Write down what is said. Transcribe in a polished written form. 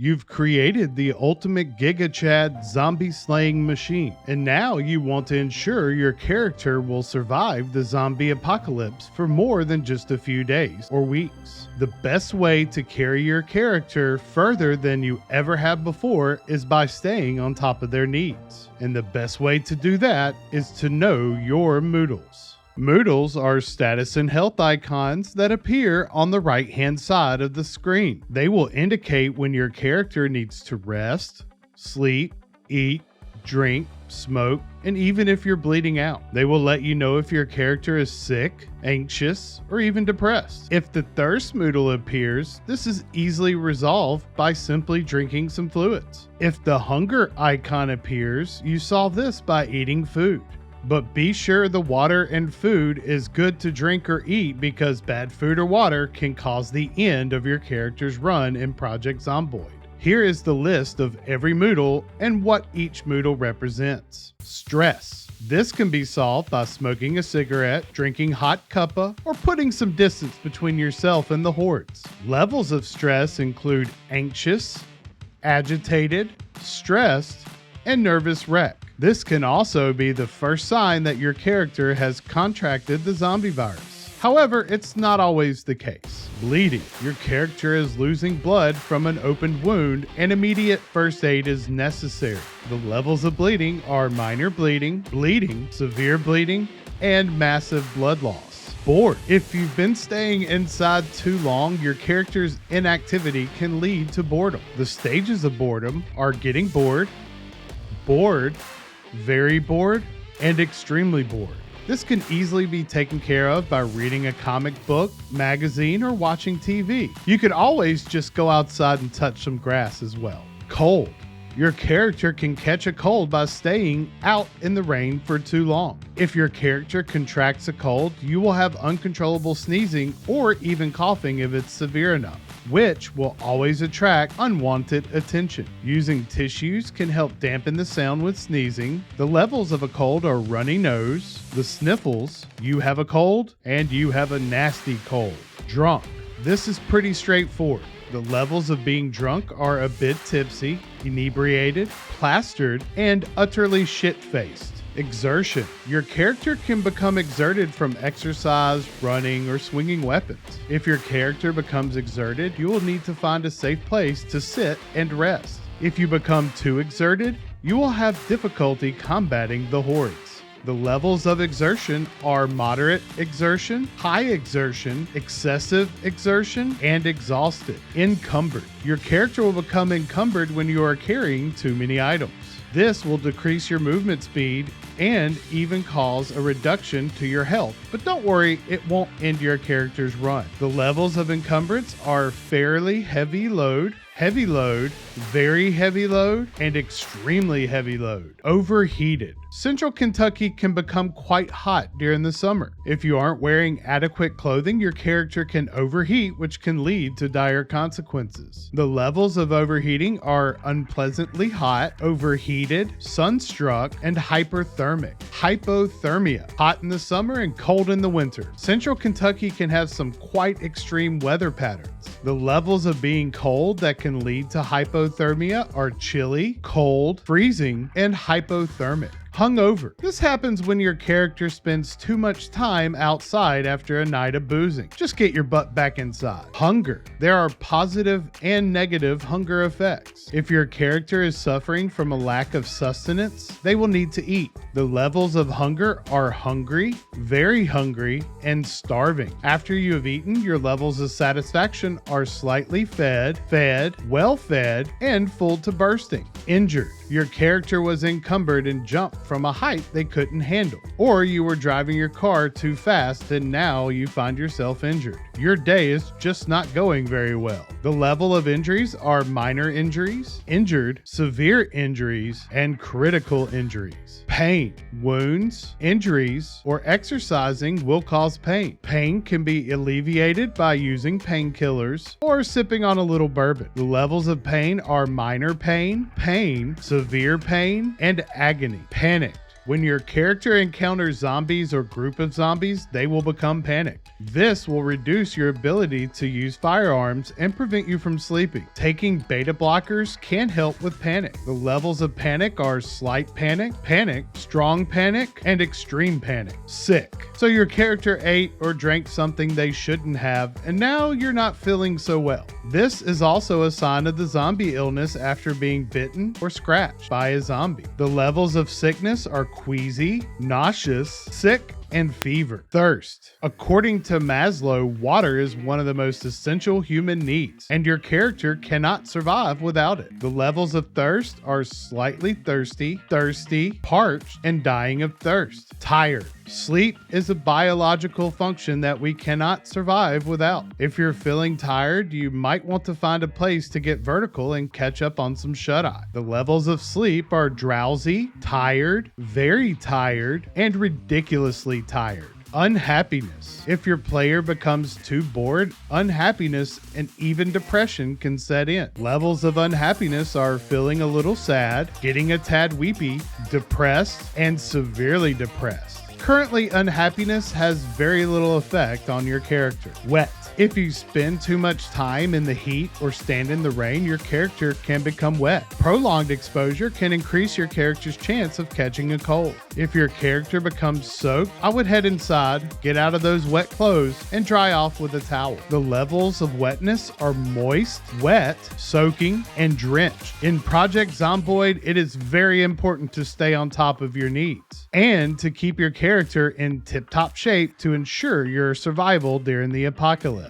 You've created the ultimate Giga Chad zombie slaying machine, and now you want to ensure your character will survive the zombie apocalypse for more than just a few days or weeks. The best way to carry your character further than you ever have before is by staying on top of their needs. And the best way to do that is to know your Moodles. Moodles are status and health icons that appear on the right-hand side of the screen. They will indicate when your character needs to rest, sleep, eat, drink, smoke, and even if you're bleeding out. They will let you know if your character is sick, anxious, or even depressed. If the thirst Moodle appears, this is easily resolved by simply drinking some fluids. If the hunger icon appears, you solve this by eating food. But be sure the water and food is good to drink or eat, because bad food or water can cause the end of your character's run in Project Zomboid. Here is the list of every Moodle and what each Moodle represents. Stress. This can be solved by smoking a cigarette, drinking hot cuppa, or putting some distance between yourself and the hordes. Levels of stress include anxious, agitated, stressed, and nervous wreck. This can also be the first sign that your character has contracted the zombie virus. However, it's not always the case. Bleeding. Your character is losing blood from an opened wound, and immediate first aid is necessary. The levels of bleeding are minor bleeding, bleeding, severe bleeding, and massive blood loss. Bored. If you've been staying inside too long, your character's inactivity can lead to boredom. The stages of boredom are getting bored, bored, very bored, and extremely bored. This can easily be taken care of by reading a comic book, magazine, or watching TV. You could always just go outside and touch some grass as well. Cold. Your character can catch a cold by staying out in the rain for too long. If your character contracts a cold, you will have uncontrollable sneezing or even coughing if it's severe enough, which will always attract unwanted attention. Using tissues can help dampen the sound with sneezing. The levels of a cold are runny nose, the sniffles, you have a cold, and you have a nasty cold. Drunk. This is pretty straightforward. The levels of being drunk are a bit tipsy, inebriated, plastered, and utterly shit-faced. Exertion. Your character can become exerted from exercise, running, or swinging weapons. If your character becomes exerted, you will need to find a safe place to sit and rest. If you become too exerted, you will have difficulty combating the hordes. The levels of exertion are moderate exertion, high exertion, excessive exertion, and exhausted. Encumbered. Your character will become encumbered when you are carrying too many items. This will decrease your movement speed and even cause a reduction to your health, but don't worry, it won't end your character's run. The levels of encumbrance are fairly heavy load, very heavy load, and extremely heavy load. Overheated. Central Kentucky can become quite hot during the summer. If you aren't wearing adequate clothing, your character can overheat, which can lead to dire consequences. The levels of overheating are unpleasantly hot, overheated, sunstruck, and hyperthermic. Hypothermia. Hot in the summer and cold in the winter. Central Kentucky can have some quite extreme weather patterns. The levels of being cold that can lead to hypothermia are chilly, cold, freezing, and hypothermic. Hungover. This happens when your character spends too much time outside after a night of boozing. Just get your butt back inside. Hunger. There are positive and negative hunger effects. If your character is suffering from a lack of sustenance, they will need to eat. The levels of hunger are hungry, very hungry, and starving. After you have eaten, your levels of satisfaction are slightly fed, well fed, and full to bursting. Injured. Your character was encumbered and jumped from a height they couldn't handle. Or you were driving your car too fast and now you find yourself injured. Your day is just not going very well. The level of injuries are minor injuries, injured, severe injuries, and critical injuries. Pain. Wounds, injuries, or exercising will cause pain. Pain can be alleviated by using painkillers or sipping on a little bourbon. The levels of pain are minor pain, severe pain, and agony. Panicked. When your character encounters zombies or group of zombies, they will become panicked. This will reduce your ability to use firearms and prevent you from sleeping. Taking beta blockers can help with panic. The levels of panic are slight panic, panic, strong panic, and extreme panic. Sick. So your character ate or drank something they shouldn't have, and now you're not feeling so well. This is also a sign of the zombie illness after being bitten or scratched by a zombie. The levels of sickness are queasy, nauseous, sick, and fever. Thirst. According to Maslow, water is one of the most essential human needs, and your character cannot survive without it. The levels of thirst are slightly thirsty, thirsty, parched, and dying of thirst. Tired. Sleep is a biological function that we cannot survive without. If you're feeling tired, you might want to find a place to get vertical and catch up on some shut-eye. The levels of sleep are drowsy, tired, very tired, and ridiculously tired. Unhappiness. If your player becomes too bored, unhappiness and even depression can set in. Levels of unhappiness are feeling a little sad, getting a tad weepy, depressed, and severely depressed. Currently, unhappiness has very little effect on your character. Wet. If you spend too much time in the heat or stand in the rain, your character can become wet. Prolonged exposure can increase your character's chance of catching a cold. If your character becomes soaked, I would head inside, get out of those wet clothes, and dry off with a towel. The levels of wetness are moist, wet, soaking, and drenched. In Project Zomboid, it is very important to stay on top of your needs and to keep your character in tip-top shape to ensure your survival during the apocalypse.